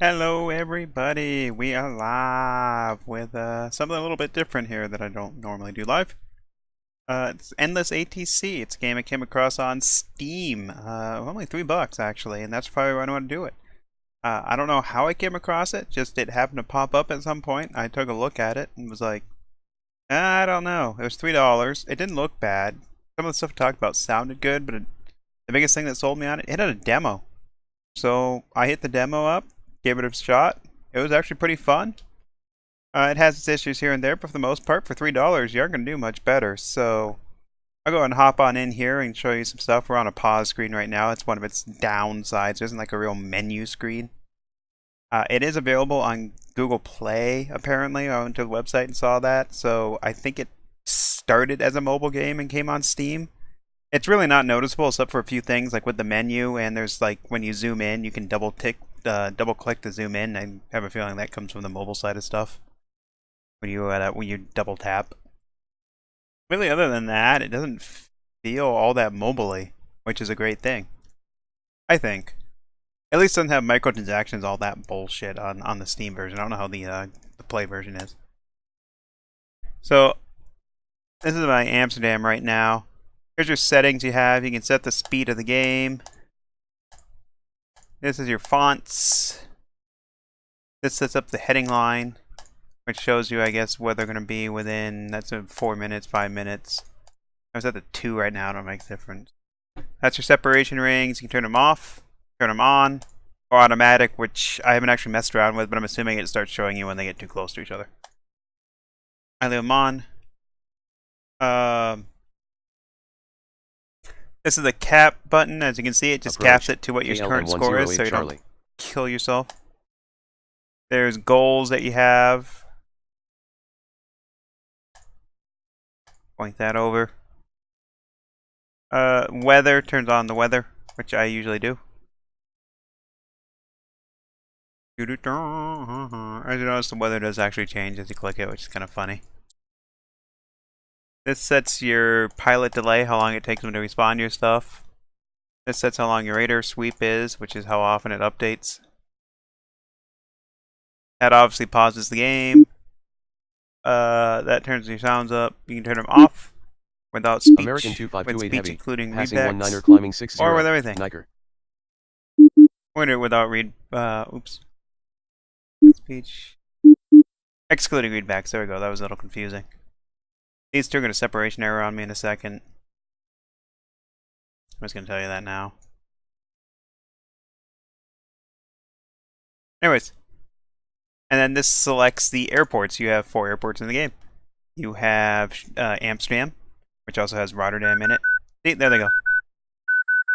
Hello everybody, we are live with something a little bit different here that I don't normally do live. It's Endless ATC. It's a game I came across on Steam. Only $3 actually, and that's probably why I want to do it. I don't know how I came across it, just it happened to pop up at some point. I took a look at it and was like, I don't know. It was $3. It didn't look bad. Some of the stuff I talked about sounded good, but the biggest thing that sold me on it, it had a demo. So I hit the demo up, gave it a shot. It was actually pretty fun. It has its issues here and there, but for the most part, for $3, you aren't going to do much better. So I'll go ahead and hop on in here and show you some stuff. We're on a pause screen right now. It's one of its downsides. There isn't like a real menu screen. It is available on Google Play, apparently. I went to the website and saw that. So I think it started as a mobile game and came on Steam. It's really not noticeable except for a few things like with the menu, and there's like when you zoom in, you can double click to zoom in. I have a feeling that comes from the mobile side of stuff when you double tap. Really, other than that, it doesn't feel all that mobile-y, which is a great thing, I think. At least it doesn't have microtransactions, all that bullshit on the Steam version. I don't know how the Play version is. So this is my Amsterdam right now. Here's your settings you have. You can set the speed of the game. This is your fonts. This sets up the heading line, which shows you, I guess, where they're going to be within, that's in 4 minutes, 5 minutes. I was at the 2 right now, it don't make a difference. That's your separation rings. You can turn them off, turn them on, or automatic, which I haven't actually messed around with, but I'm assuming it starts showing you when they get too close to each other. I leave them on. This is the cap button. As you can see, it just caps it to what your current score is, so you don't kill yourself. There's goals that you have. Point that over. Weather turns on the weather, which I usually do. As you notice, the weather does actually change as you click it, which is kind of funny. This sets your pilot delay, how long it takes them to respond to your stuff. This sets how long your radar sweep is, which is how often it updates. That obviously pauses the game. That turns your sounds up. You can turn them off without speech, American 2528 with speech heavy, including passing readbacks, 19er climbing 60, or with everything. Niker. Or without oops. Speech. Excluding readbacks, there we go, that was a little confusing. These two are going to separation error on me in a second. I'm just going to tell you that now. Anyways. And then this selects the airports. You have 4 airports in the game. You have Amsterdam, which also has Rotterdam in it. See, there they go.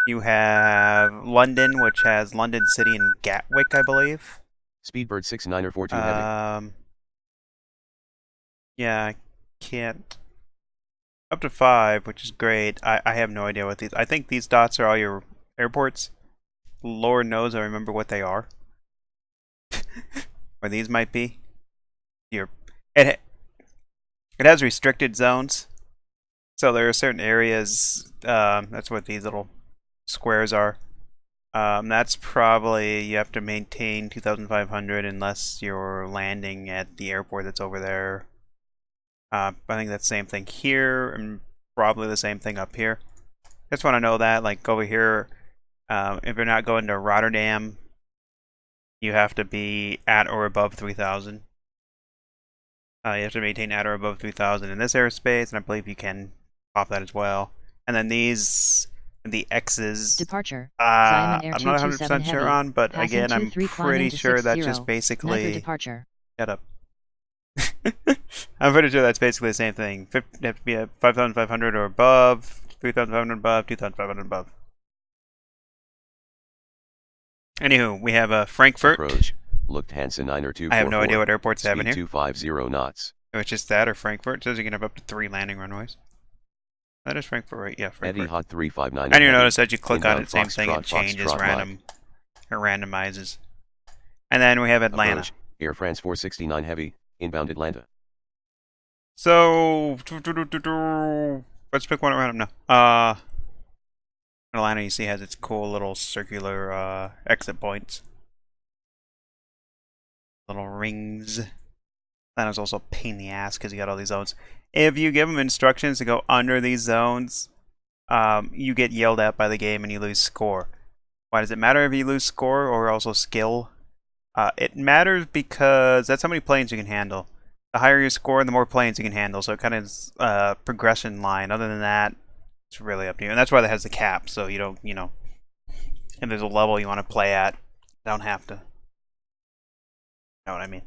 You have London, which has London City and Gatwick, I believe. Speedbird 69er 42 heavy. Yeah, I can't. Up to 5, which is great. I have no idea what these. I think these dots are all your airports. Lord knows I remember what they are. Or these might be. It has restricted zones. So there are certain areas, that's what these little squares are. That's probably, you have to maintain 2,500 unless you're landing at the airport that's over there. I think that's the same thing here, and probably the same thing up here. Just want to know that, like over here, if you're not going to Rotterdam, you have to be at or above 3,000. You have to maintain at or above 3,000 in this airspace, and I believe you can pop that as well. And then these, the X's, departure. I'm not 100% sure on, but again, I'm pretty sure that's just basically... Departure. Shut up. I'm pretty sure that's basically the same thing. You have to be at 5,500 or above, 3,500 above, 2,500 above. Anywho, we have Frankfurt. Approach. Lufthansa 9er 244. I have no idea what airports have in here. 250 knots. Which is that or Frankfurt. It says you can have up to 3 landing runways. That is Frankfurt, right? Yeah, Frankfurt. Eddie Hot 359. And you notice that you click on it, same Fox, thing, Trot, it changes Fox, random, it randomizes. And then we have Atlanta. Approach. Air France 469 heavy, inbound Atlanta. So, let's pick one at random now. Atlanta, you see, has its cool little circular exit points. little rings. That was also a pain in the ass because you got all these zones. If you give them instructions to go under these zones, you get yelled at by the game and you lose score. Why does it matter if you lose score or also skill? It matters because that's how many planes you can handle. The higher your score, the more planes you can handle. So it kind of is a progression line. Other than that, it's really up to you. And that's why that has the cap. So you don't, if there's a level you want to play at, you don't have to. You know what I mean?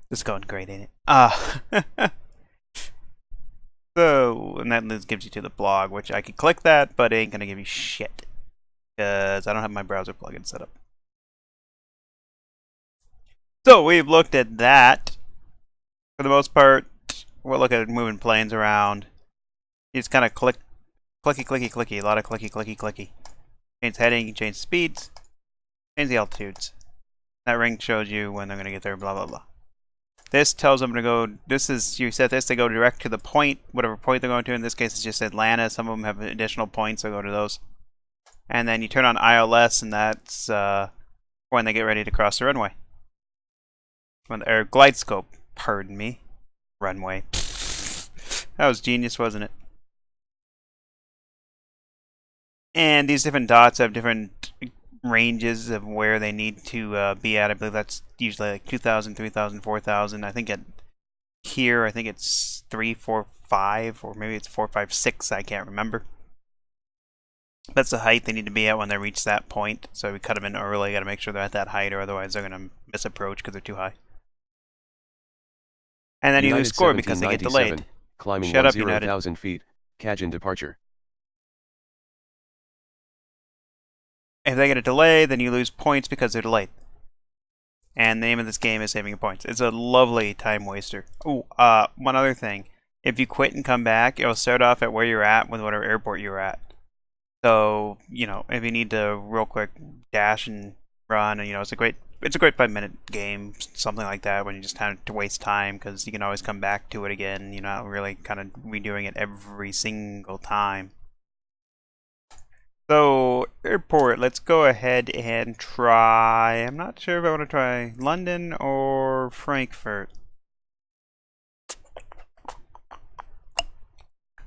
It's going great, ain't it? So, and that gives you to the blog, which I could click that, but it ain't gonna give you shit. Because I don't have my browser plugin set up. So, we've looked at that. For the most part, we'll look at moving planes around. You just kind of click, clicky, clicky, clicky. A lot of clicky, clicky, clicky. Change heading, change speeds, change the altitudes. That ring shows you when they're gonna get there, blah, blah, blah. This tells them to go, you set this to go direct to the point, whatever point they're going to. In this case, it's just Atlanta. Some of them have additional points, so go to those. And then you turn on ILS, and that's when they get ready to cross the runway. Or glide scope, pardon me. Runway. That was genius, wasn't it? And these different dots have different ranges of where they need to be at. I believe that's usually like 2,000, 3,000, 4,000. I think here, I think it's 3, 4, 5, or maybe it's 4, 5, 6. I can't remember. That's the height they need to be at when they reach that point. So we cut them in early. Got to make sure they're at that height, or otherwise they're going to miss approach because they're too high. And then you lose score because they get delayed. Climbing Shut up, 10,000 feet. Kajin departure. If they get a delay, then you lose points because they're delayed. And the name of this game is saving your points. It's a lovely time waster. Oh, one other thing. If you quit and come back, it'll start off at where you're at with whatever airport you're at. So, if you need to real quick dash and run, and it's a great 5-minute game, something like that, when you just have to waste time because you can always come back to it again. You're not really kind of redoing it every single time. So, airport, let's go ahead and try. I'm not sure if I want to try London or Frankfurt.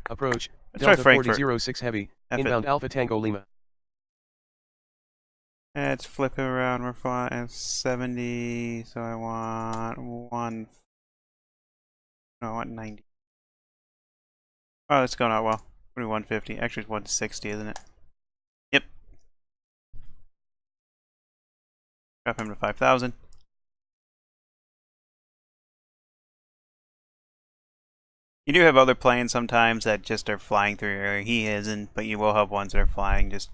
Approach. Let's try Delta Frankfurt. 4006 heavy. Inbound Alpha Tango Lima. Let's flip it around. We're flying at 70, so I want 90. Oh, that's going out well. 150. Actually, it's 160, isn't it? Yep. Drop him to 5,000. You do have other planes sometimes that just are flying through your area. He isn't, but you will have ones that are flying just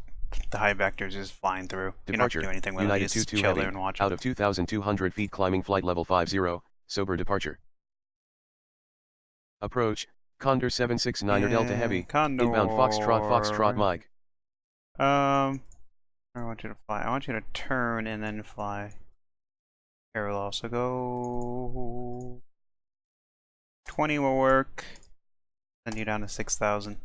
the high vectors just flying through. Departure. You don't have to do anything with it. You just chill there and watch out them. of 2,200 feet climbing flight level 50. Sober departure. Approach. Condor 769er Delta Heavy. Condor. Inbound Foxtrot Mike. I want you to fly. I want you to turn and then fly parallel. So go 20 will work. Send you down to 6,000.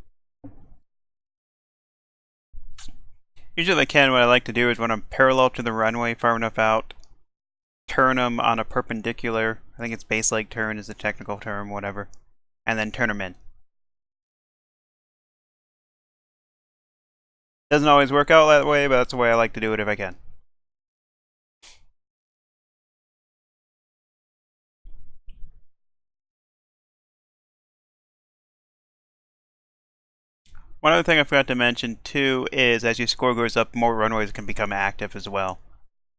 Usually what I like to do is when I'm parallel to the runway far enough out, turn them on a perpendicular. I think it's base leg turn is the technical term, whatever. And then turn them in. Doesn't always work out that way, but that's the way I like to do it if I can. One other thing I forgot to mention too is as your score goes up, more runways can become active as well.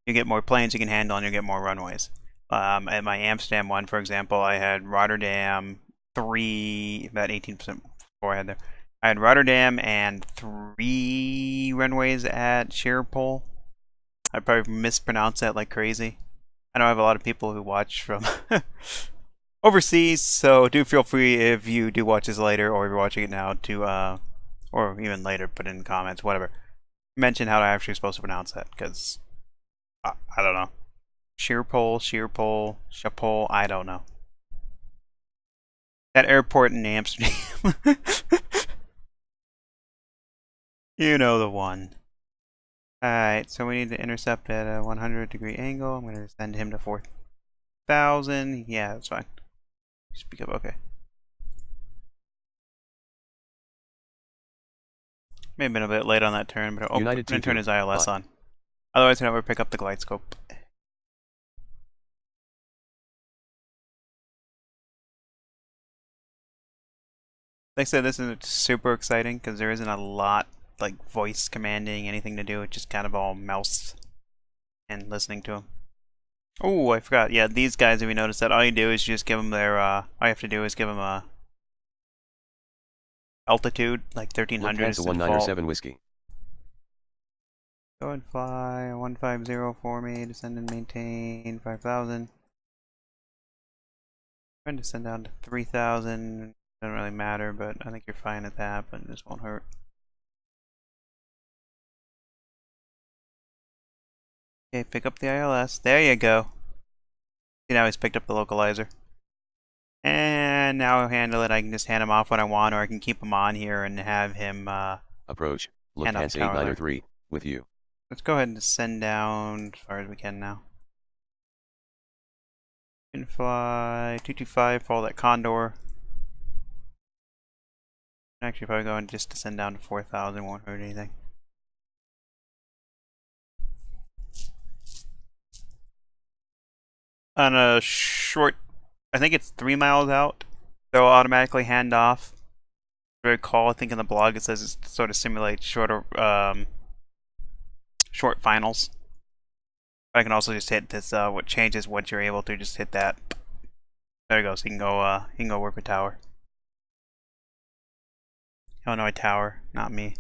You get more planes you can handle and you get more runways. At my Amsterdam one, for example, I had Rotterdam 3, about 18% score I had there. I had Rotterdam and 3 runways at Schiphol. I probably mispronounced that like crazy. I know I have a lot of people who watch from overseas, so do feel free if you do watch this later or if you're watching it now to, or even later, put in comments, whatever. Mention how I actually supposed to pronounce that, because I don't know. Schiphol, I don't know. That airport in Amsterdam. You know the one. Alright, so we need to intercept at a 100-degree angle. I'm going to send him to 4,000. Yeah, that's fine. Speak up, okay. May have been a bit late on that turn, but I'm United going to turn T2. his ILS Bot. on. Otherwise, he'll never pick up the glide scope. Like I said, this isn't super exciting because there isn't a lot like voice commanding, anything to do. It's just kind of all mouse and listening to them. Oh, I forgot. Yeah, these guys, if you notice that, all you do is just give them their, all you have to do is give them a altitude, like 1300 is Lufthansa the default. 1907 Whiskey. Go and fly 150 for me, descend and maintain 5,000. Trying to send down to 3,000. Doesn't really matter, but I think you're fine at that, but this won't hurt. Okay, pick up the ILS. There you go. See, now he's picked up the localizer. And now I'll handle it. I can just hand him off when I want, or I can keep him on here and have him Approach. hand off Lufthansa tower alert. 8903. With you. Let's go ahead and send down as far as we can now. Can fly 225, follow that condor. Actually, probably going just to send down to 4,000, won't hurt anything. On a short, I think it's 3 miles out, they'll automatically hand off. I recall, I think in the blog it says it sort of simulates shorter, short finals. I can also just hit this. What changes once you're able to just hit that. There it goes. He can go. He can go work with tower. Oh no, tower, not me.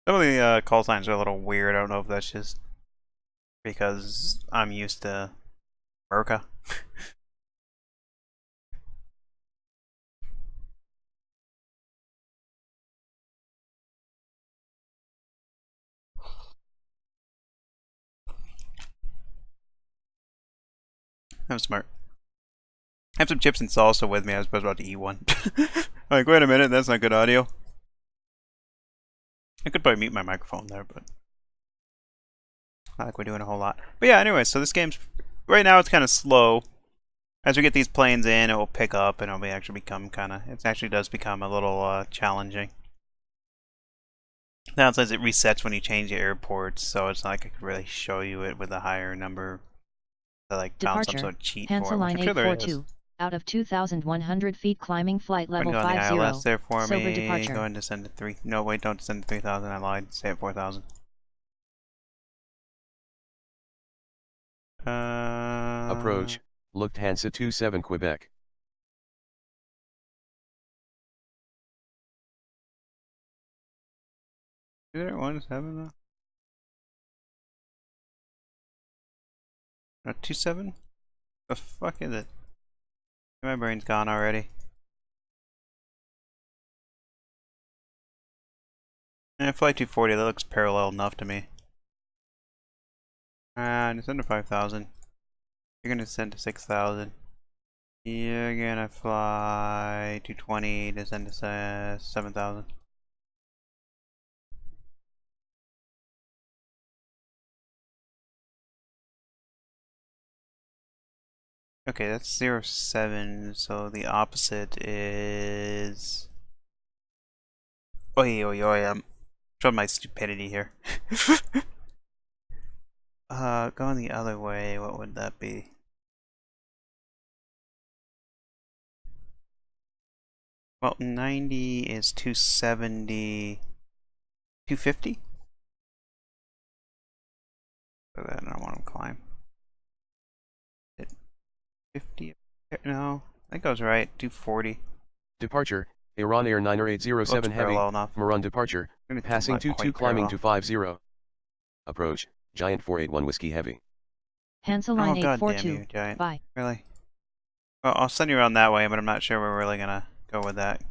Some of the call signs are a little weird. I don't know if that's just because I'm used to Merca. I'm smart. I have some chips and salsa with me. I was about to eat one. Like, wait a minute, that's not good audio. I could probably mute my microphone there, but not like we're doing a whole lot. But yeah, anyway, so this game's right now it's kind of slow. As we get these planes in, it will pick up and it'll actually become kind of. It actually does become a little challenging. Now it says it resets when you change your airports, so it's not like I could really show you it with a higher number. I like found some Departure, sort of cheat for Hansa it, which Line I'm sure there is. 842, out of 2,100 feet climbing flight Go ahead and level go on the 50, ILS there for sober me. departure. Go ahead and descend to 3. No, wait, don't descend to 3,000. I lied. Stay at 4,000. Approach. Lufthansa 27 Quebec. Is it 1-7 though? No, 2-7? The fuck is it? My brain's gone already. Flight 240, that looks parallel enough to me. Descend to 5,000. You're gonna descend to 6,000. You're gonna fly 220, descend to 7,000. Okay, that's 0-7, so the opposite is... Oi, oi, oi, I'm showing my stupidity here. Going the other way, what would that be? Well, 90 is 270... 250? So then I don't want to climb. 50? No, that goes right. 240. Departure. Iran Air 9807 Looks Heavy. parallel enough. Maran departure. Passing 22 climbing to 50. Approach. Giant 481 Whiskey Heavy. Hansa Oh, Line god damn 842, you, Giant. bye. Really? Well, I'll send you around that way, but I'm not sure we're really gonna go with that.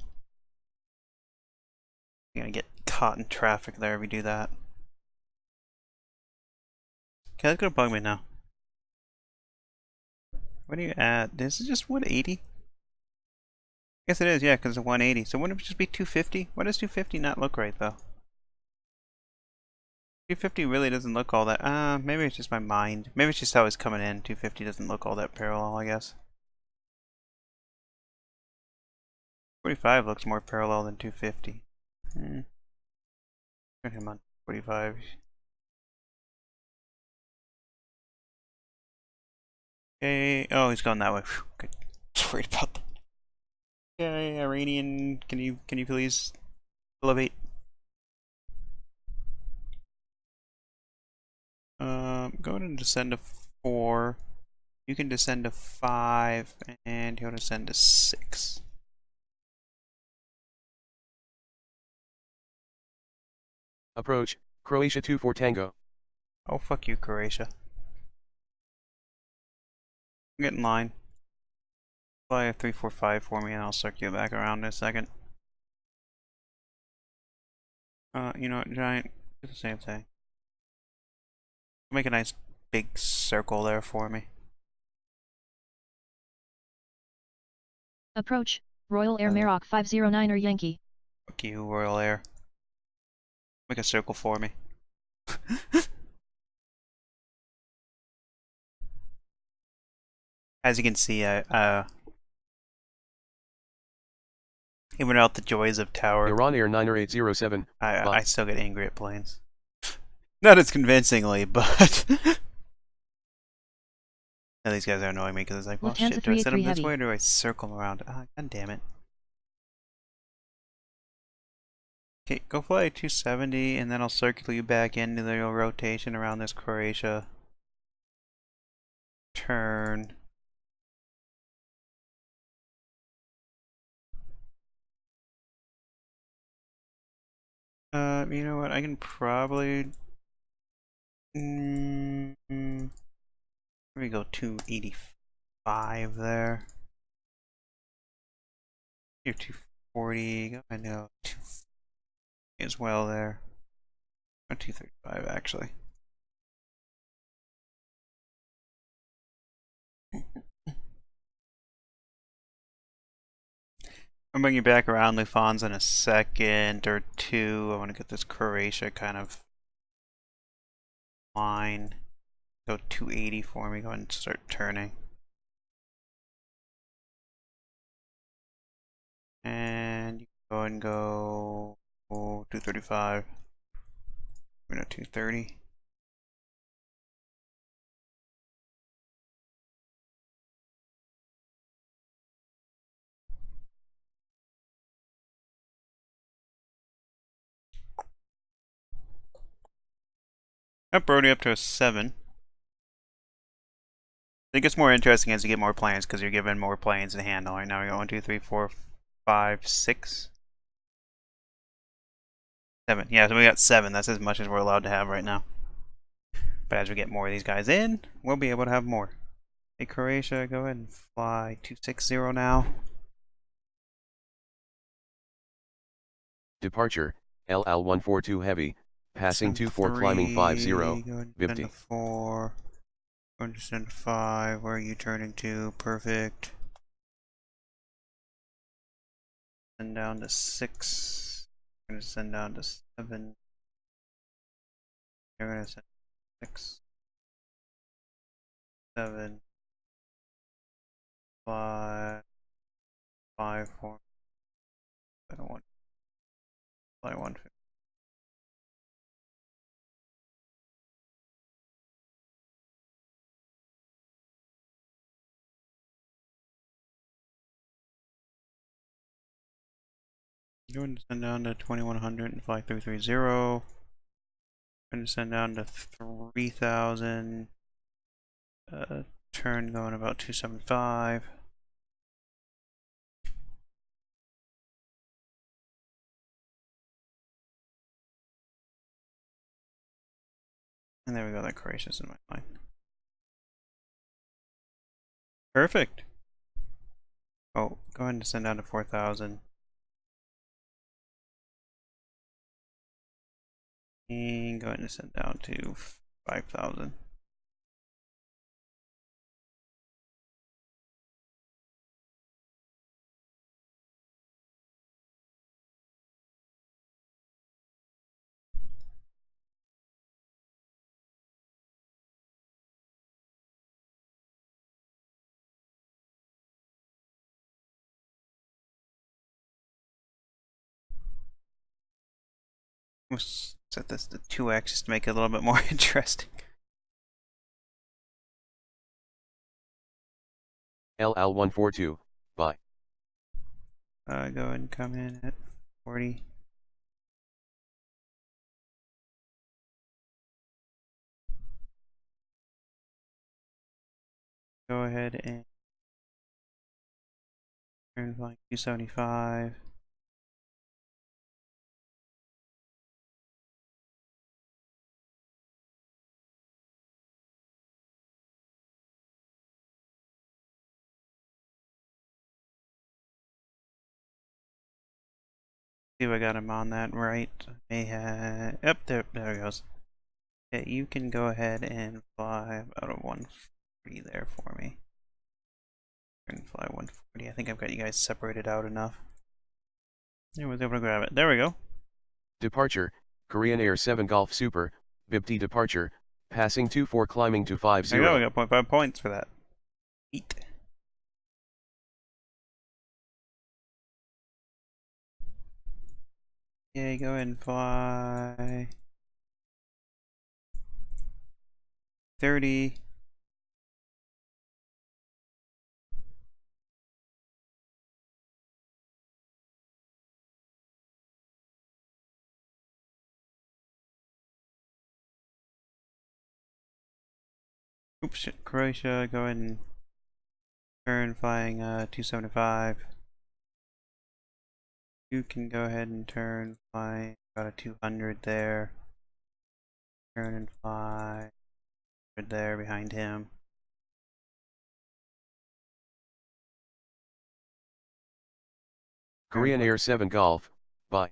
You're gonna get caught in traffic there if we do that. Okay, that's gonna bug me now. What do you add? This is just 180? Yes, it is, yeah, because of 180. So wouldn't it just be 250? Why does 250 not look right, though? 250 really doesn't look all that... maybe it's just my mind. Maybe it's just how it's coming in. 250 doesn't look all that parallel, I guess. 45 looks more parallel than 250. Turn him on 45. Okay. Oh, he's going that way. Whew, good. I was worried about that. Okay, Iranian, can you please elevate? Go ahead and descend to 4. You can descend to 5, and he'll descend to 6. Approach, Croatia 2 for Tango. Oh, fuck you, Croatia. Get in line. Fly a 345 for me, and I'll circle you back around in a second. You know what, Giant? Do the same thing. Make a nice big circle there for me. Approach, Royal Air Maroc 509er Yankee. Fuck you, Royal Air. Make a circle for me. As you can see, even without the joys of Tower, Iran Air 90807. I still get angry at planes. Not as convincingly, but now these guys are annoying me because it's like, well, Lufthansa shit, do I send them 383 this Heavy. way or do I circle them around? Ah, god damn it. Okay, go fly 270 and then I'll circle you back into the rotation around this Croatia. Turn. You know what? I can probably. Let me go 285 there. You're 240. I know 2 as well there. Or 235 actually. I'm bringing you back around Lufthansa in a second or two. I want to get this Croatia kind of line. Go 280 for me. Go ahead and start turning. And you go and go 235. We're at 230. Up Brody up to a 7. I think it's more interesting as you get more planes because you're given more planes to handle. Right now we got 1, 2, 3, 4, 5, 6, 7. Yeah, so we got 7. That's as much as we're allowed to have right now. But as we get more of these guys in, we'll be able to have more. Hey Croatia, go ahead and fly 260 now. Departure, LL 142 Heavy, passing 24 climbing 50, Go ahead and 50. send to 4. Go ahead and send to 5. Where are you turning to? Perfect. Send down to 6. We're going to send down to 7. You're going to send 6, 7, 5, 5, 4. I don't want to fly 150. Go ahead and send down to 2100 and fly 330. Going to send down to 3000. Turn going about 275. And there we go, that Croatia's in my line. Perfect. Oh, go ahead and send down to 4000. And go ahead and send down to 5000. Let's set this to 2x just to make it a little bit more interesting. LL142, buy. Go ahead and come in at 40. Go ahead and turn flying 275. See if I got him on that right. May have. Yep, there he goes. Yeah, you can go ahead and fly about a 140 there for me. And fly 140. I think I've got you guys separated out enough. I was able to grab it. There we go. Departure, Korean Air 7 Golf Super, BIPT departure, passing 24 climbing to 50. There you go, we got 0.5 points for that. Eat. Yeah, go ahead and fly. 30. Oops, shit, Croatia, go ahead and turn flying 275. You can go ahead and turn flying about a 200 there. Turn and fly there behind him. Korean Air 7 Golf, buy.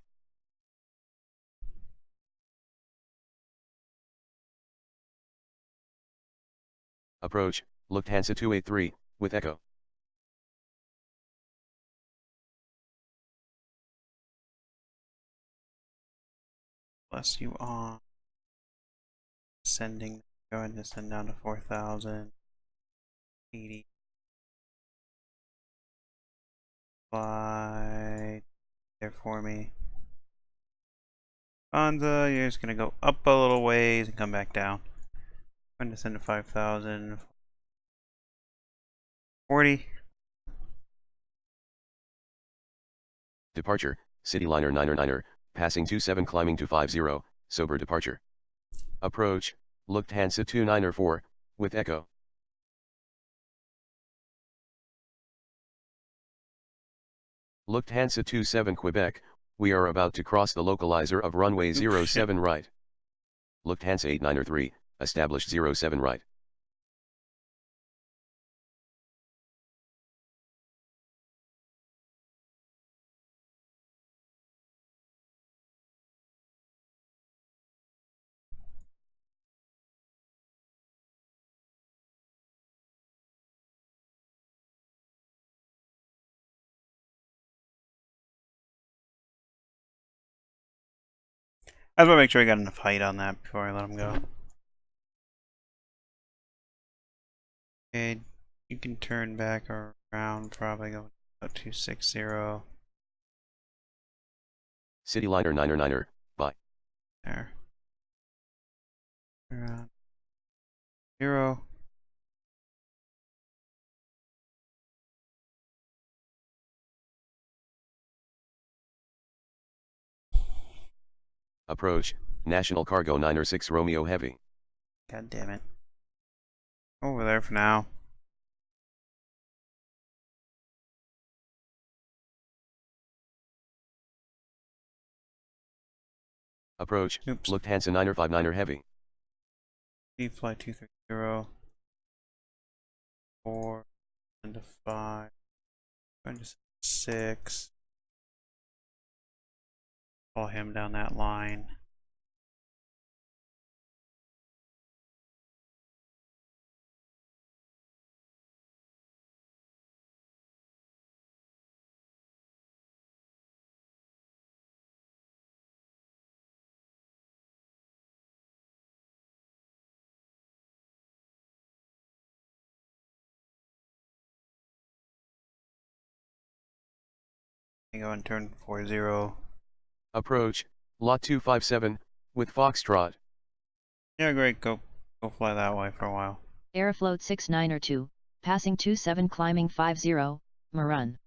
Approach, Lufthansa 283, with Echo. Bless you on. Sending. Go ahead and send down to 4,000. 80. Fly there for me. Anza, you're just gonna go up a little ways and come back down. I'm gonna send to 5,000. 40. Departure, Cityliner 99er, passing 27 climbing to 50, sober departure. Approach, Lufthansa 294, with Echo. Lufthansa 27 Quebec, we are about to cross the localizer of runway 07 right. Lufthansa 893, established 07 right. I just want to make sure I got enough height on that before I let him go. Okay, you can turn back around, probably go about 260. Cityliner 99er, bye. There. Around 0. Approach, National Cargo 906 Romeo Heavy. God damn it. Over there for now. Approach, Oops. Lufthansa 959er Heavy. Fly 230. 4. And to 5. Going to 6. Follow him down that line. Go and turn 40. Approach, Lot 257, with Foxtrot. Yeah, great. Go fly that way for a while. Aeroflot 6902, passing 27 climbing 50, Marun.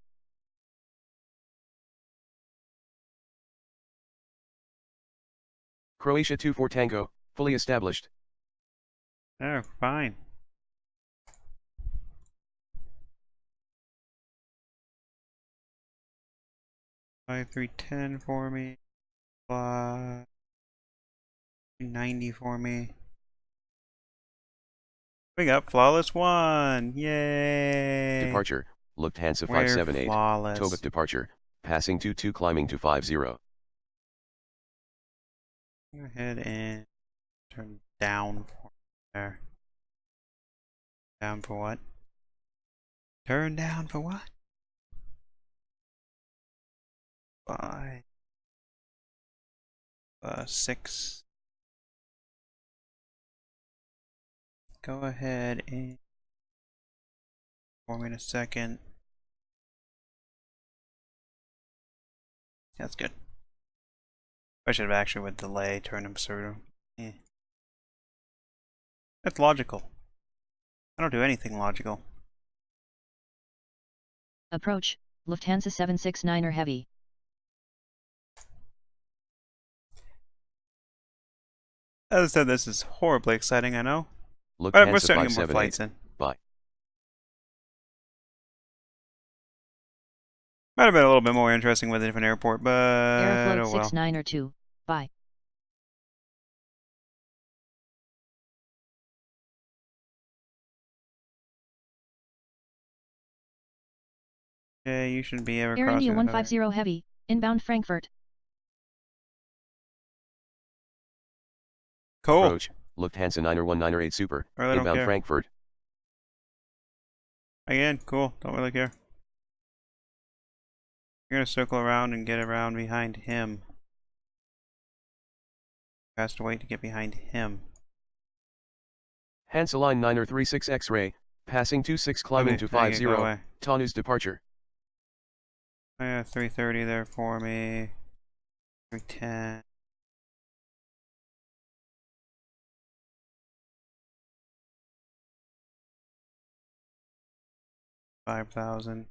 Croatia 24 Tango, fully established. Oh, fine. Fly 310 for me. Fly 90 for me. We got flawless 1. Yay! Departure, Lufthansa We're 578, flawless. Tobuk departure, passing 22 climbing to 50. Go ahead and turn down for there. Down for what? Turn down for what? 5, 6. Go ahead and for me in a second. That's good. I should have actually with delay turned them through. Yeah. That's logical. I don't do anything logical. Approach, Lufthansa 769er Heavy. As I said, this is horribly exciting, I know. But we're Lufthansa starting to get more flights 578, in. bye. Might have been a little bit more interesting with a different airport, but Aeroflot oh well. 6902, bye. Yeah, you shouldn't be ever Air crossing India another. 150 Heavy, inbound Frankfurt. Cool. Approach, Lufthansa 91908 Super, I really don't inbound care. Frankfurt. Again, cool. Don't really care. You're gonna circle around and get around behind him. Has to wait to get behind him. Hansaline 936 X-ray, passing 26 climbing to 50, Go away. Tanu's departure. I have 330 there for me. 310. $5,000.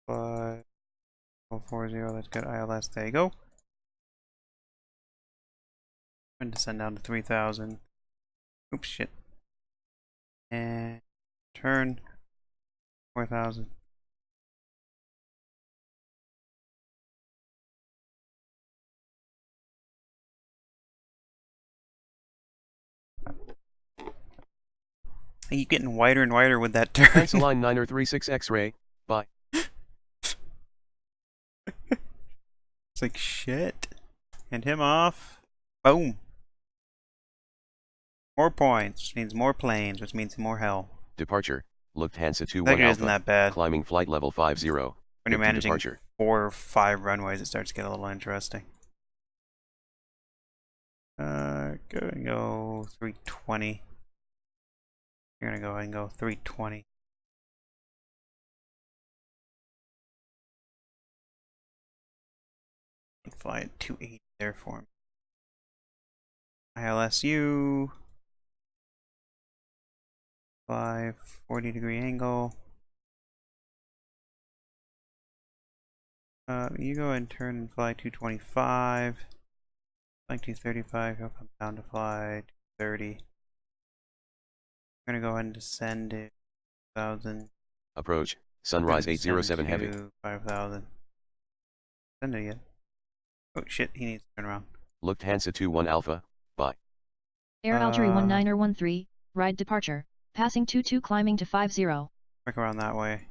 5040. Let's get ILS. There you go. I'm going to send down to 3,000. Oops, shit. And turn 4,000. I keep getting wider and wider with that turn. Hansaline 936 X-ray, bye. It's like shit. And him off. Boom. More points, which means more planes, which means more hell. Departure, Lufthansa That 21 isn't Alpha, that bad. climbing flight level 50. When you're managing departure. 4 or 5 runways, it starts to get a little interesting. Go 320. You're gonna go ahead and go 320. Fly at 280 there for me. ILSU. Fly 40-degree angle. You go ahead and turn and fly 225. Flying 235, he'll come down to fly 230. I'm gonna go ahead and descend it 1,000. Approach, Sunrise 807 Heavy. 5,000. Send it yet. Oh shit, he needs to turn around. Lufthansa 21 Alpha, bye. Air Algerie 19er 13, ride departure, passing 22 climbing to 50. Back around that way.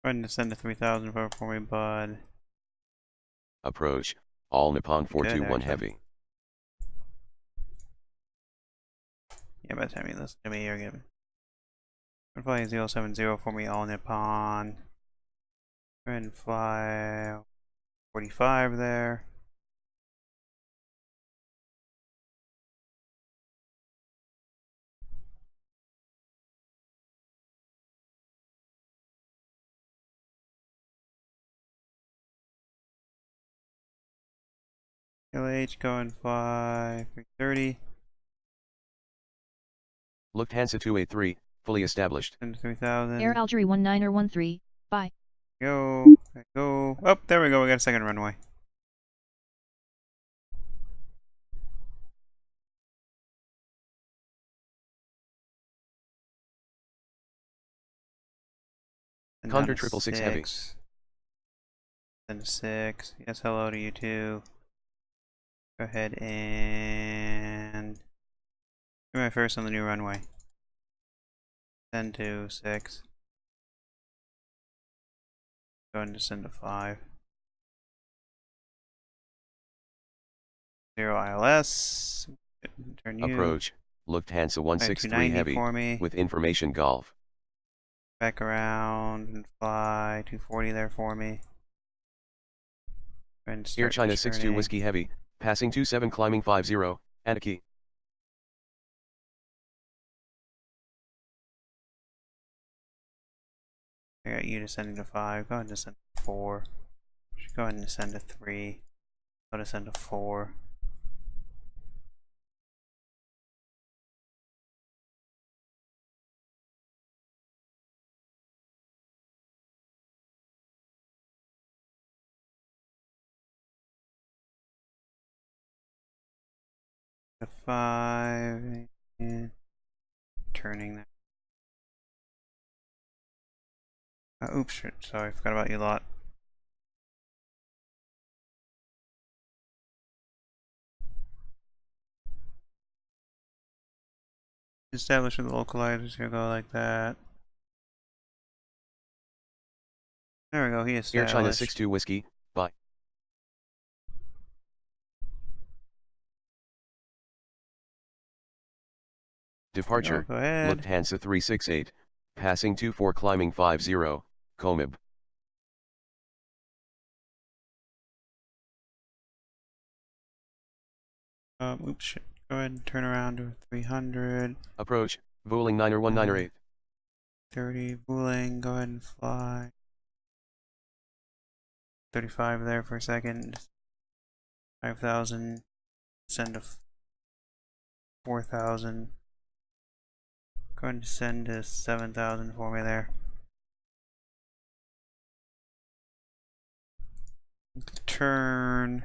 Go ahead and descend to 3,000 for me, bud. Approach, All Nippon 421 actually. Heavy. Yeah, by the time you listen to me, you're gonna fly 070 for me, all Nippon. Go ahead and fly 45 there. LH going fly 330. Lufthansa 283, fully established. Send 3000. Air Algerie 19er13, bye. Go. Go. Oh, there we go. We got a second runway. And down Condor to 666 heavy. Send to 6. Yes, hello to you too. Go ahead and do my first on the new runway. Send to 6. Go and descend to 5. 0 ILS. Turn you. Approach, Lufthansa 163 290 heavy, for me. with information golf. Back around and fly 240 there for me. And Air start China 62 turning. Whiskey heavy, passing 27 climbing 50, Anaki. I got you descending to 5. Go ahead and descend to 4. Go ahead and descend to 3. Go descend to 4. To 5. And turning there. Oops, shit. Sorry, I forgot about you lot. Establish with the localizers. Here, go like that. There we go. He Air established. China 62 Whiskey, bye. Departure, Go ahead. Lufthansa 368, passing 24 climbing 50, Comib. Oops, shit. Go ahead and turn around to 300. Approach, Vueling 90198. 30, Wuling, go ahead and fly. 35 there for a second. 5,000. Send to 4,000. Go ahead and send to 7,000 for me there. Turn.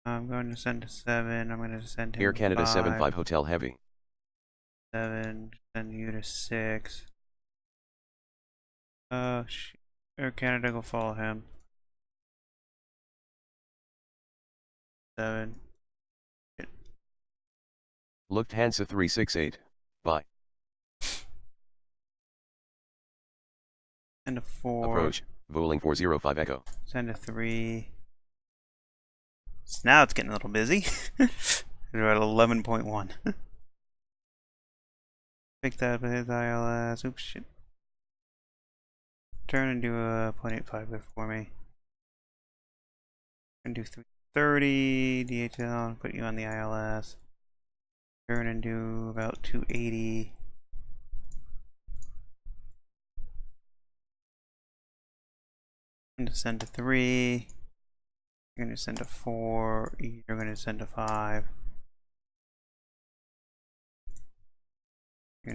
I'm going to send to 7. I'm going to send him Air Canada 5. 75 Hotel Heavy. 7. Send you to 6. Oh, shit. Air Canada, go follow him. 7. Lufthansa 368, bye. Send to 4. Approach, Vueling 405 Echo. Send to 3. So now it's getting a little busy. We're at 11.1. Pick that up with his ILS. Oops, shit. Turn and do a 0.85 there for me. And do 330 DHL and put you on the ILS. Turn and do about 280. And descend to 3. You're going to send to 4. You're going to send to 5.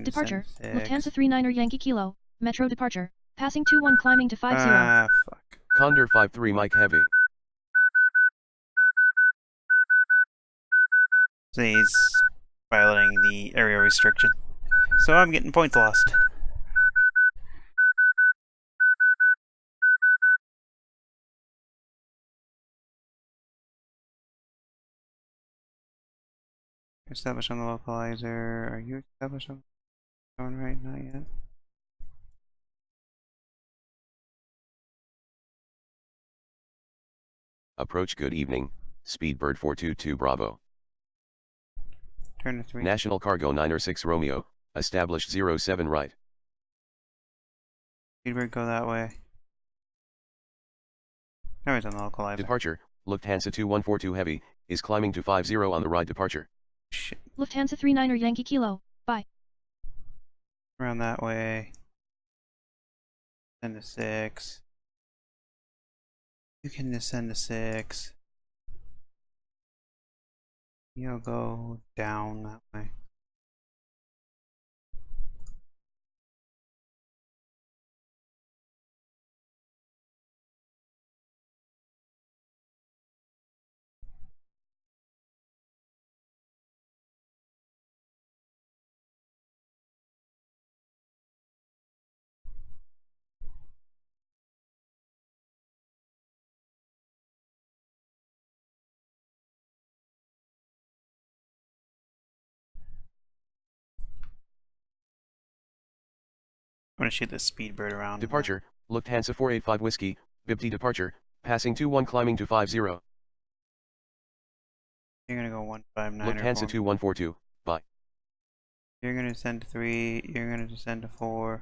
Departure, Lufthansa 39er Yankee Kilo, Metro departure, passing 21 climbing to 50. Ah, fuck. Condor 53 Mike Heavy. So he's violating the area restriction. So I'm getting points lost. Established on the localizer. Are you established on the one right? Not yet. Approach good evening, Speedbird 422 Bravo. Turn to 3. National Cargo 906 Romeo, established 07 right. Speedbird, go that way. Now he's on the localizer. Departure, Lufthansa 2142 Heavy, is climbing to 50 on the ride departure. Shit. Lufthansa 39er Yankee Kilo, bye. Around that way. Send to 6. You can descend to 6. You'll go down that way. I'm gonna shoot this speedbird around. Departure, Lufthansa 485 Whiskey, BIPT departure, passing 21 climbing to 50. You're gonna go 159 or Lufthansa 4. 2142, bye. You're gonna descend to 3. You're gonna descend to 4.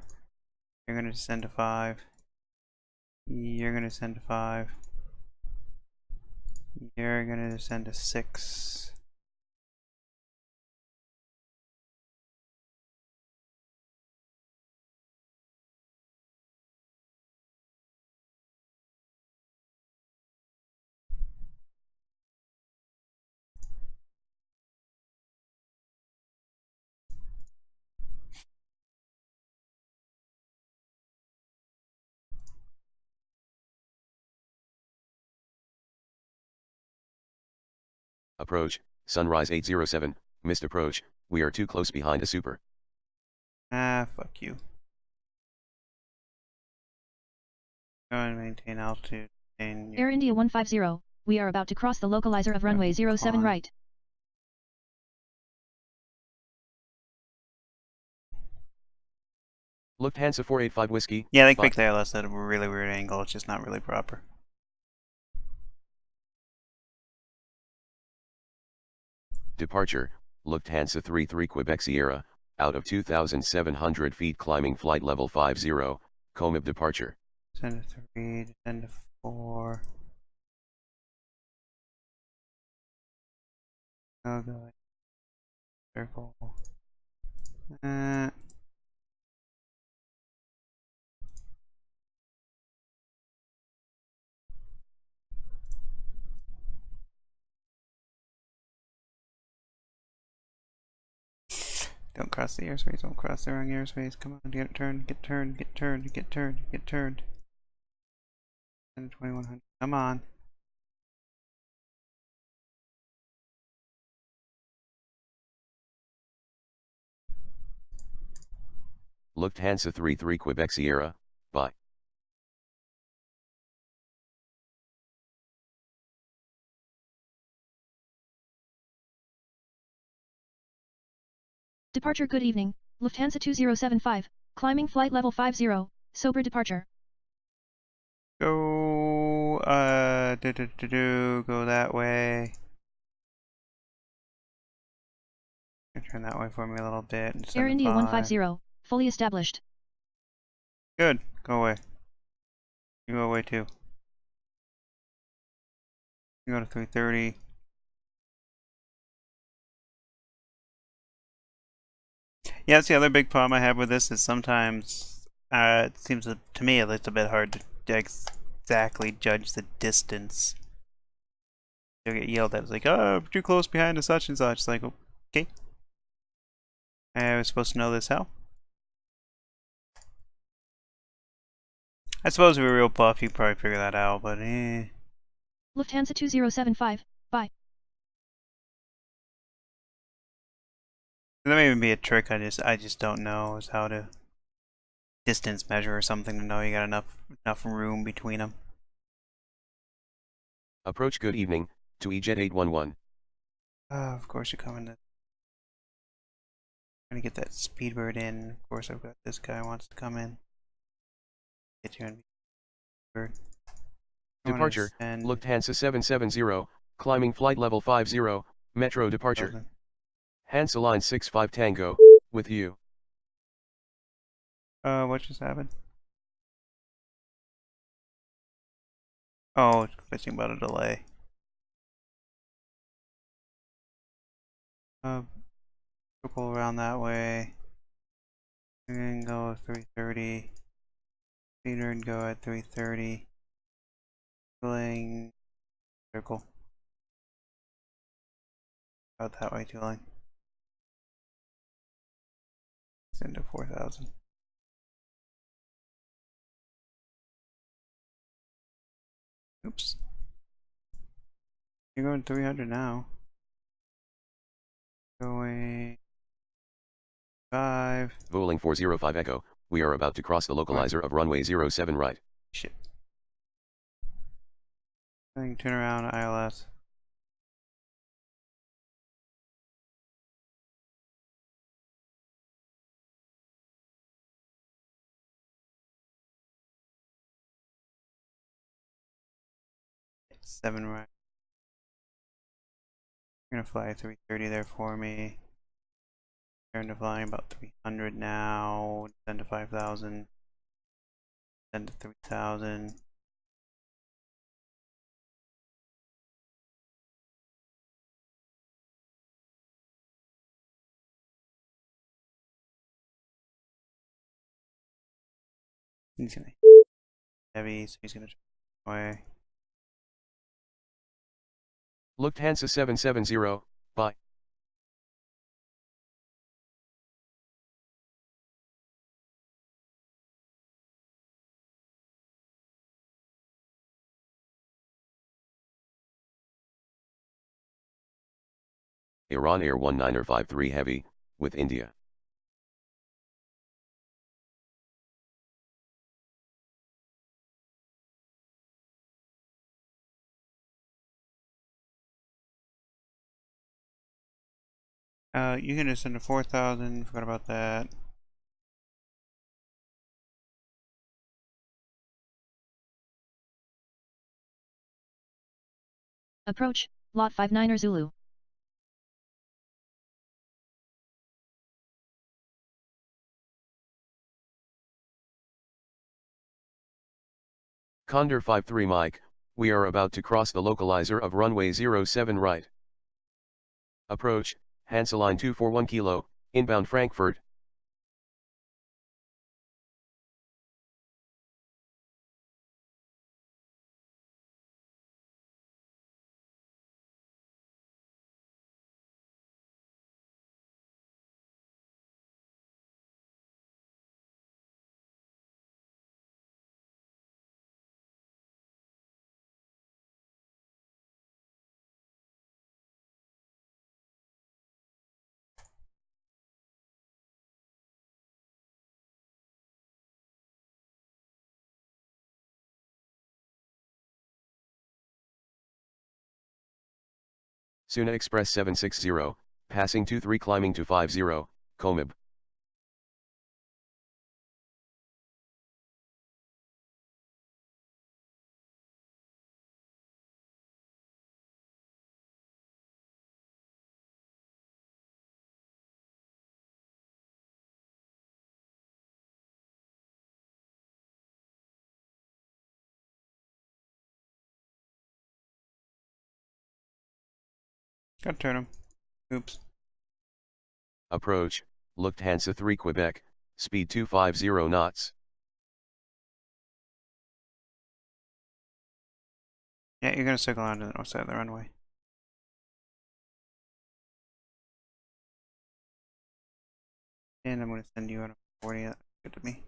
You're gonna descend to 5. You're gonna descend to 5. You're gonna descend to 6. Approach, Sunrise 807, missed approach, we are too close behind a super. Ah, fuck you. Go and maintain altitude. Air India 150, we are about to cross the localizer of runway 07 climb. right. Lufthansa 485 Whiskey, Yeah, they bye. picked the LS at a really weird angle. It's just not really proper. Departure, Lufthansa 33 Quebec Sierra, out of 2,700 feet climbing flight level 50, Comib departure. Descend to 3. Descend to 4. Oh god. Circle. Don't cross the airspace. Don't cross the wrong airspace. Come on, get turned. Get turned. Get turned. Get turned. Get turned. 2100. Come on. Lufthansa 33 Quebec Sierra, bye. Departure good evening, Lufthansa 2075, climbing flight level 50, sober departure. Go. Go that way. Turn that way for me a little bit. Air India 5. 150, fully established. Good. Go away. You go away too. You go to 330. Yeah, that's the other big problem I have with this is sometimes it seems to me at least a bit hard to exactly judge the distance. You'll get yelled at. It's like, oh, too close behind to such and such. It's like, okay. I was supposed to know this how? I suppose if we were real buff, you'd probably figure that out, but eh. Lufthansa 2075, bye. That may even be a trick. I just don't know is how to distance measure or something to know you got enough room between them. Approach good evening, to EJet 811. Of course you're coming to. Trying to get that speedbird in. Of course I've got this guy who wants to come in. Get you in bird. Departure, Lufthansa 770, climbing flight level 50, Metro departure. Hansa Line 65 Tango, with you. What just happened? Oh, it's bitching about a delay. Circle around that way. And go at 330. Speeder and go at 330. Circling. Circle. Out that way too long. Send to 4,000. Oops. You're going 300 now. Going 5. Voling 405 Echo, we are about to cross the localizer of runway 07 right. Shit. Turn around, ILS. Seven right. You're gonna fly 330 there for me. Turn to flying about 300 now. Descend to 5,000. Descend to 3,000. He's gonna heavy, so he's gonna turn away. Lufthansa 770, bye. Iran Air 1953 Heavy, with India. You can descend to 4,000. Forgot about that. Approach, Lot 59er Zulu. Condor 53 Mike, we are about to cross the localizer of runway 07 right. Approach, Hansaline 241 Kilo, inbound Frankfurt. Suna Express 760, passing 23 climbing to 50, Comib. Gotta turn him. Oops. Approach, Lufthansa 3 Quebec, speed 250 knots. Yeah, you're gonna circle around to the north side of the runway. And I'm gonna send you on a 40. That's good to me.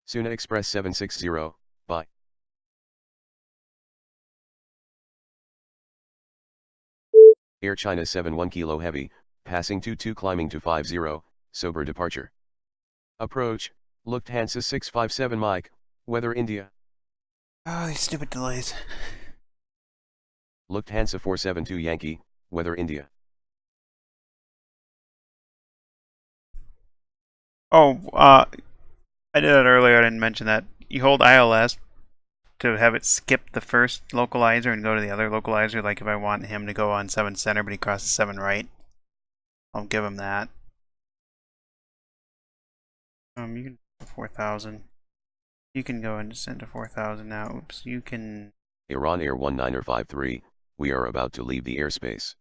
Suna Express 760, bye. Air China 71 Kilo Heavy, passing 22 climbing to 50, sober departure. Approach, Lufthansa 657 Mike, weather India. Oh, these stupid delays. Lufthansa 472 Yankee, weather India. Oh, I did that earlier. I didn't mention that. You hold ILS to have it skip the first localizer and go to the other localizer. Like if I want him to go on 7 center, but he crosses 7 right, I'll give him that. You can 4,000. You can go and descend to 4,000 now. Oops, you can. Iran Air 1953, we are about to leave the airspace.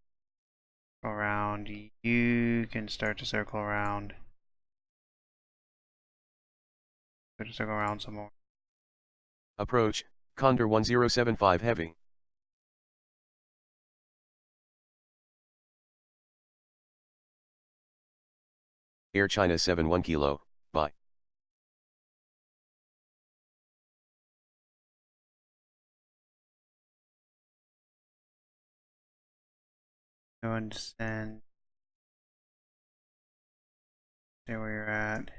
Around. You can start to circle around. Start to circle around some more. Approach, Condor 1075 Heavy. Air China 71 Kilo, bye. Go and descend. Stay where you're at.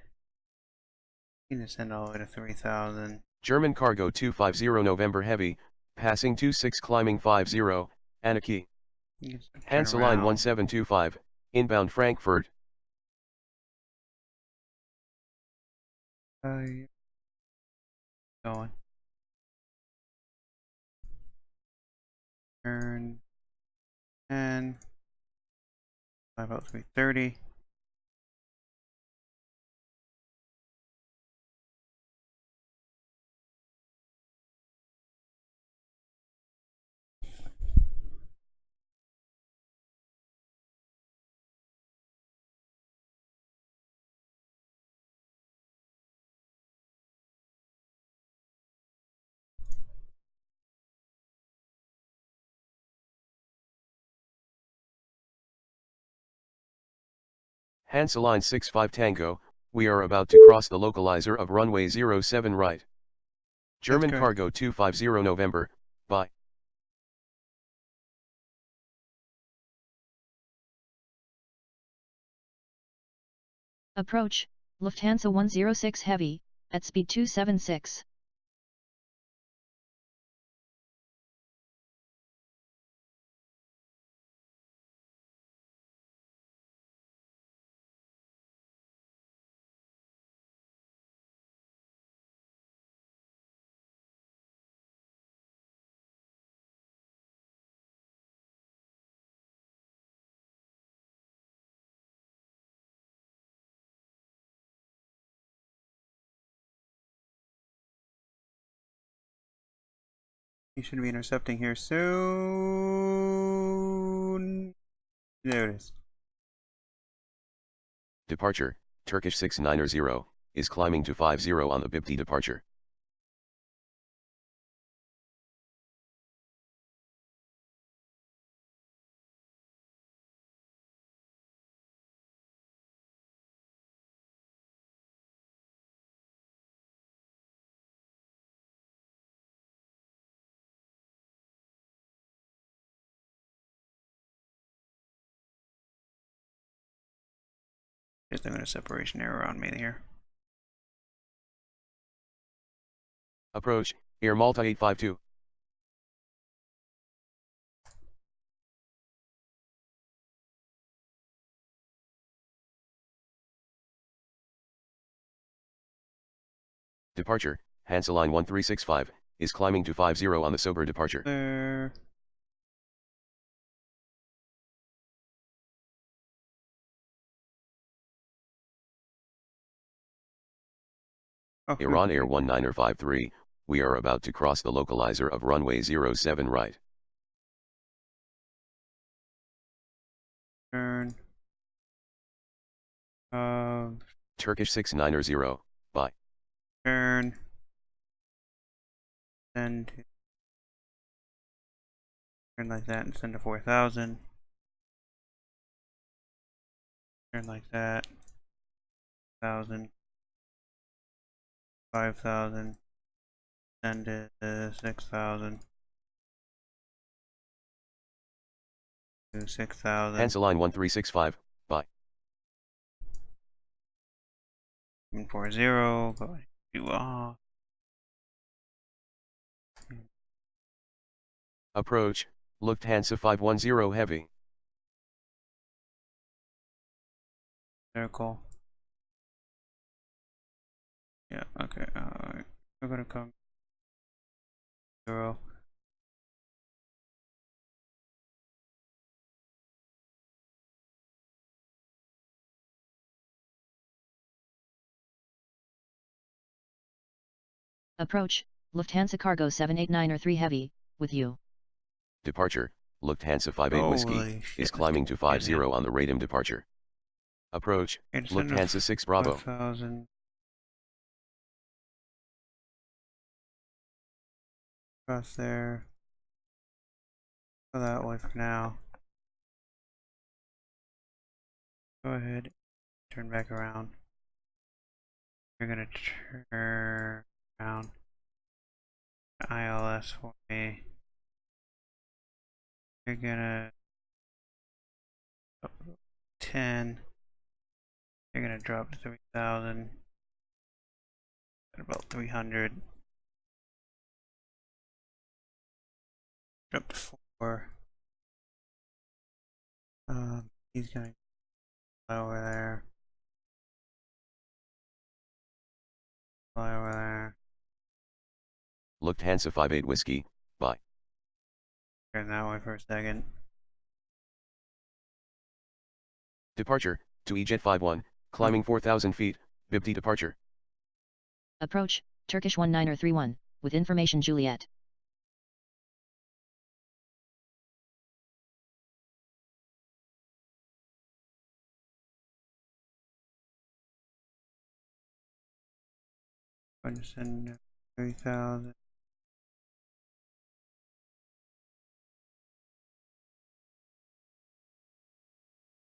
You can descend all the way to 3,000. German Cargo 250 November Heavy, passing 26 climbing 50, Anarchy. You can start to turn Hansa Line around. 1725, inbound Frankfurt. Yeah. Going. Turn. And about 330. Hansa Line 65 Tango, we are about to cross the localizer of runway 07 right. That's German good. Cargo 250 November, bye. Approach, Lufthansa 106 Heavy, at speed 276. You should be intercepting here soon. There it is. Departure, Turkish 690, is climbing to 50 on the BIPT departure. There's a separation error on me here. Approach, Air Malta 852. Departure, Hansa Line 1365, is climbing to 50 on the sober departure. There. Oh, Iran Air 1953, we are about to cross the localizer of runway 07 right. turn. Turkish 690, bye. Turn. Send to. Turn like that and send to 4,000. Turn like that. 1,000. 5,000. Send it to 6,000. To 6,000. Hansa Line 1365, bye. 40. Go to off. Approach, Lufthansa 510 Heavy. Circle. Yeah, okay. Alright. We're gonna come 0. Approach, Lufthansa Cargo 789 or 3 Heavy, with you. Departure, Lufthansa 58 Whiskey, Holy shit, is climbing to 50 him. on the radom departure. Approach, Lufthansa 6 Bravo. 5,000 across there. Go that way for now. Go ahead, turn back around. You're gonna turn around ILS for me. You're gonna 10. You're gonna drop to 3,000 at about 300. Drop to 4. He's gonna fly over there. Fly over there. Lufthansa 58 Whiskey, bye. Turn that way for a second. Departure, to EJet 51, climbing 4,000 feet, BIBT departure. Approach, Turkish 1931, with information Juliet. Going to send 3,000.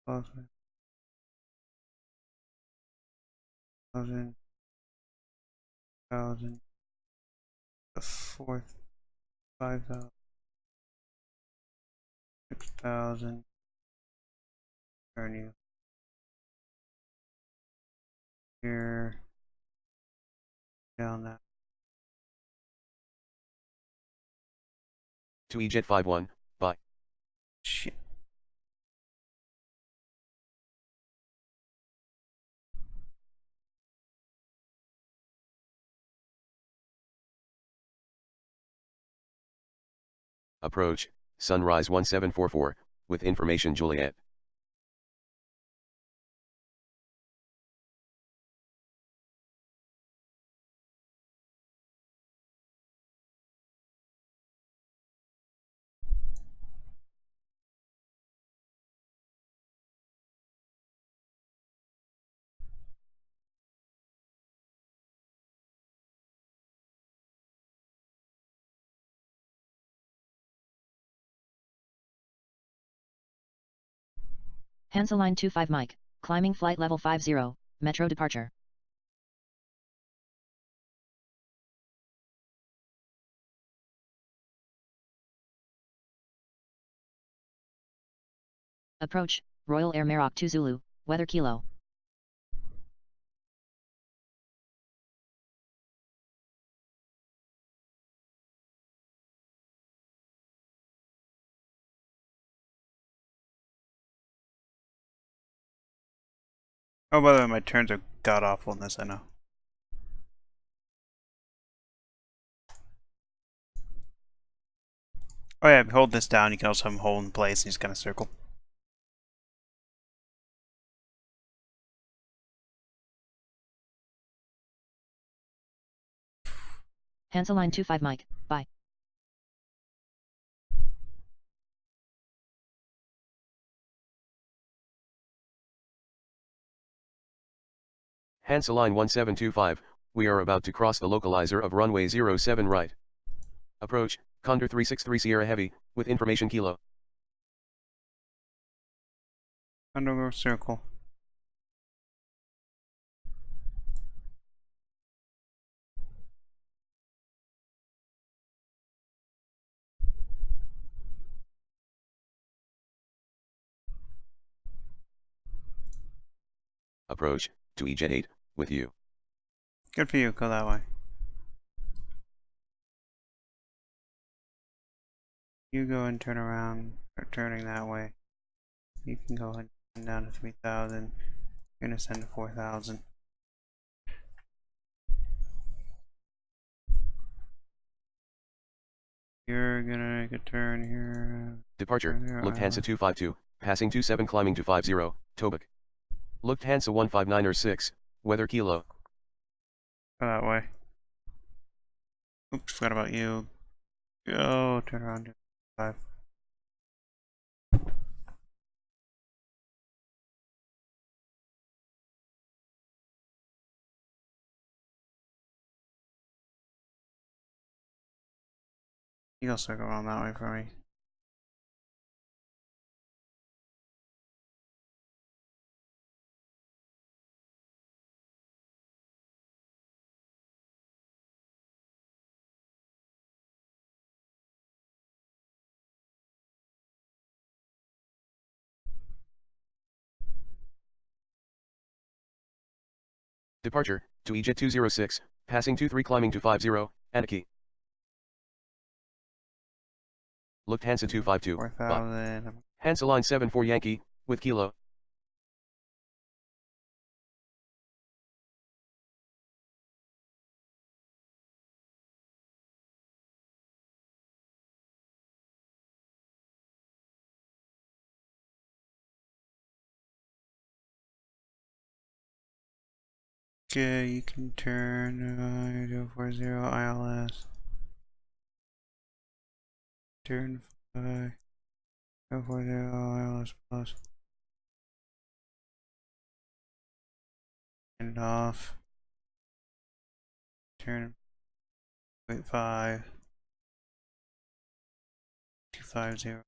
Thousand, 1,000, the 4th, 5,000, 6,000. Turn you here, down that. To EJet 51, bye. Shit. Approach, Sunrise 1744, with information Juliet. Hansa Line 25 Mike, climbing flight level 50, metro departure. Approach, Royal Air Maroc 2 Zulu, weather Kilo. Oh, by the way, my turns are god awful in this, I know. Oh yeah, hold this down, you can also have him hold in place and just kind of circle. Hansa Line 25 Mike, bye. Hansa Line 1725, we are about to cross the localizer of runway 07 right. Approach, Condor 363 Sierra Heavy, with information Kilo. Undergo circle. Approach, to EJet 8, with you. Good for you, go that way. You go and turn around, start turning that way. You can go ahead and down to 3,000. You're gonna send to 4,000. You're gonna make a turn here. Departure, Lufthansa 252, passing 27 climbing to 50, Tobak. Lufthansa 159 or 6, weather Kilo. Go that way. Oops, forgot about you. Go, turn around to 5. You go circle around that way for me. Departure, to EJet 206, passing 23 climbing to 50, Anarchy. Lufthansa 252, bye. 4,000. Hansa line 74 Yankee, with Kilo. Okay, you can turn 040 ILS. Turn 5 040 ILS plus. Turn it off. Turn 0.5 250.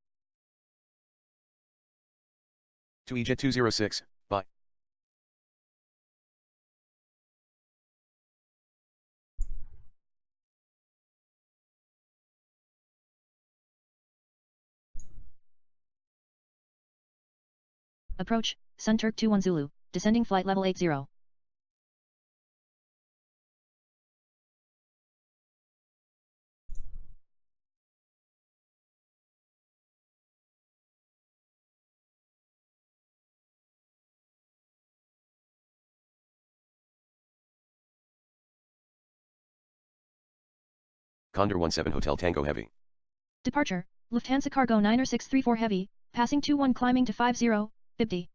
To EJet 206, bye. Approach, Sun Turk 21 Zulu, descending flight level 80. Condor 17 Hotel Tango Heavy. Departure, Lufthansa Cargo 90634 Heavy, passing 21 climbing to 50, 50.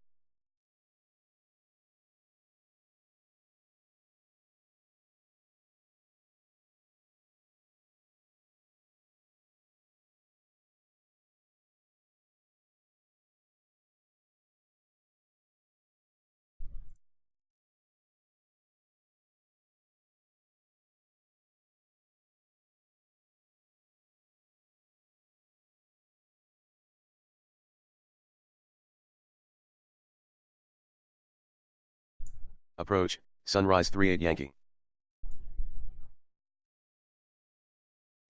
Approach, Sunrise 38 Yankee.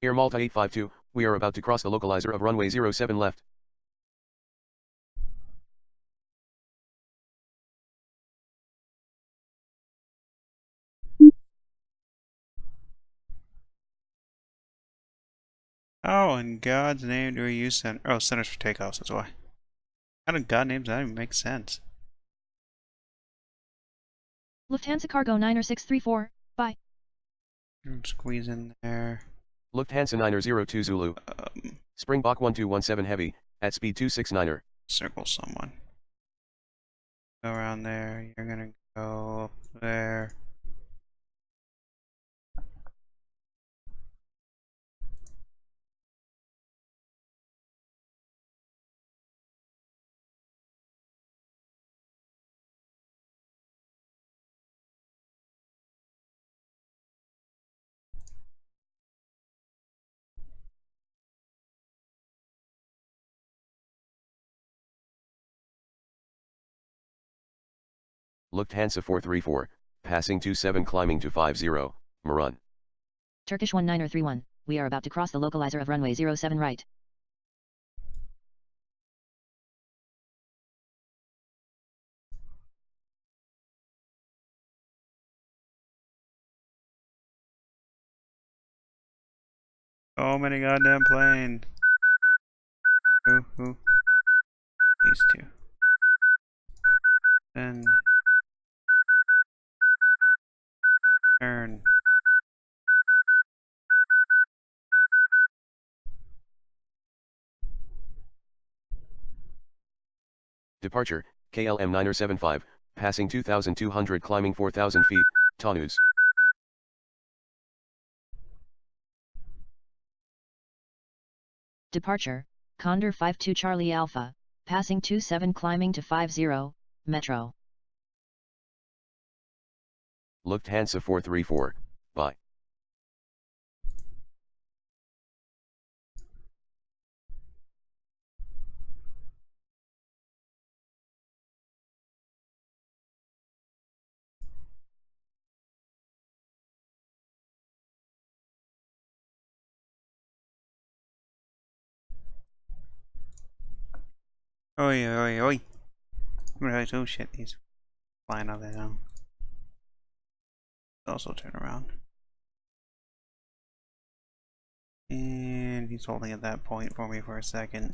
Air Malta 852, we are about to cross the localizer of runway 07 left. How in God's name do we use center? Oh, centers for takeoffs, that's why. How in God names that even make sense? Lufthansa Cargo 90634, bye. Squeeze in there. Lufthansa 902 Zulu. Springbok 1217 Heavy, at speed 269er. Circle someone. Go around there. You're gonna go up there. Lufthansa 434, passing 27 climbing to 50, Marun. Turkish 1931, we are about to cross the localizer of runway 07 right. So many goddamn planes. Who? These two. Then turn. Departure, KLM 975, passing 2,200 climbing 4,000 feet, Taunus. Departure, Condor 52 Charlie Alpha, passing 27 climbing to 50, Metro. Lufthansa 434, bye. Oi, oi, oi. Right, oh shit, he's flying out there now. Also turn around. And he's holding at that point for me for a second.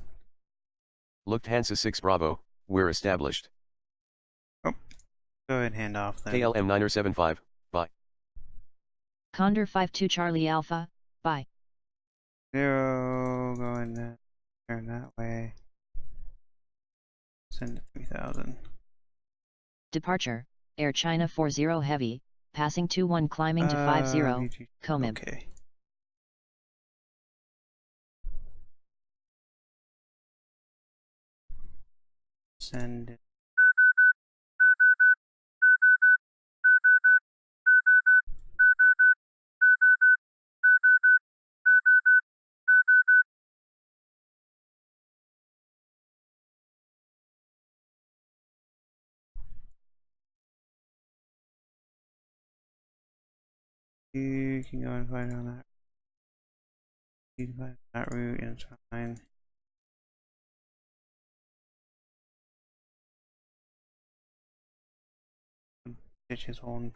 Lufthansa 6 Bravo, we're established. Oh, go ahead and hand off then. KLM 975, bye. Condor 52 Charlie Alpha, bye. 0, going that, turn that way. Send it 3000. Departure, Air China 40 Heavy, passing 21 climbing to 50, Comib. Okay. Send it. You can go and find on that. You can find that route and it's fine. Ditch is holding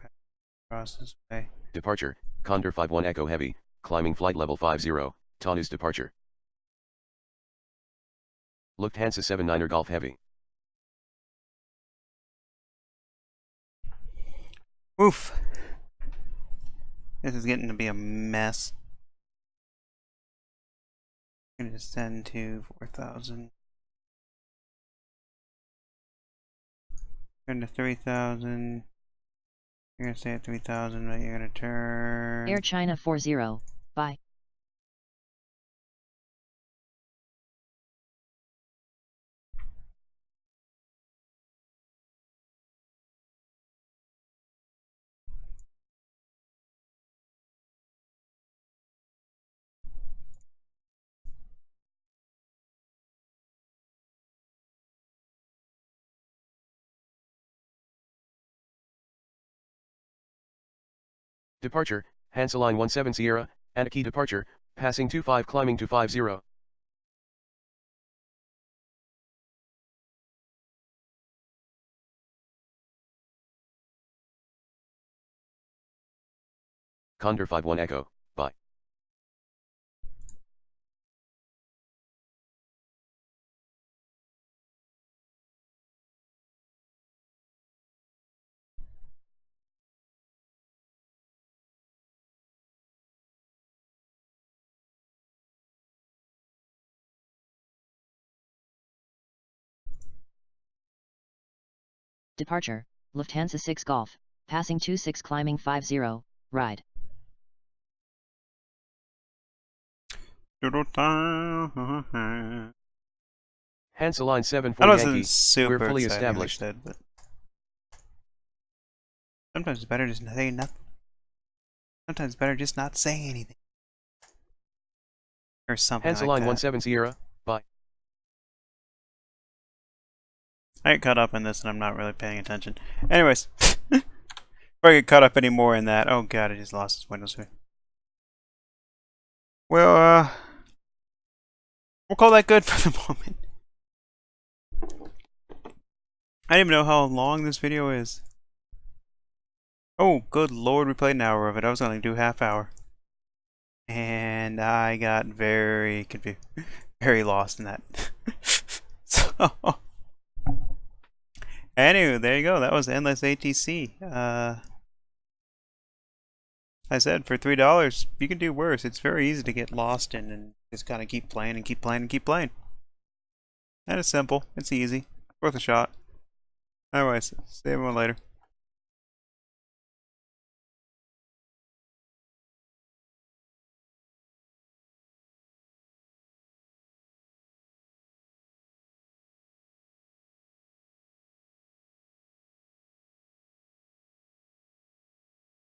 across this way. Departure, Condor 51 Echo Heavy, climbing flight level 50, Taunus departure. Lufthansa 79er Golf Heavy. Oof. This is getting to be a mess. I'm gonna descend to 4000. Turn to 3000. You're gonna stay at 3000, but you're gonna turn. Air China 40, bye. Departure, Hansaline 17 Sierra, Anaki departure, passing 25 climbing to 50. Condor 51 Echo, bye. Departure, Lufthansa 6 Golf, passing 26 climbing 50, ride. Hansaline I 74 wasn't Yankee, super we're fully excited, like I established. said, but sometimes it's better just say nothing. Sometimes it's better just not say anything. Or something like Hansaline that. 17 Sierra, bye. I get caught up in this and I'm not really paying attention. Anyways, before I get caught up anymore in that, oh god, I just lost this window screen. Well, we'll call that good for the moment. I don't even know how long this video is. Oh, good lord, we played an hour of it. I was going to do half hour. And I got very confused. Very lost in that. So, anyway, there you go. That was Endless ATC. I said for $3, you can do worse. It's very easy to get lost in and just kind of keep playing and keep playing and keep playing. And it's simple. It's easy. Worth a shot. Anyways, see everyone later.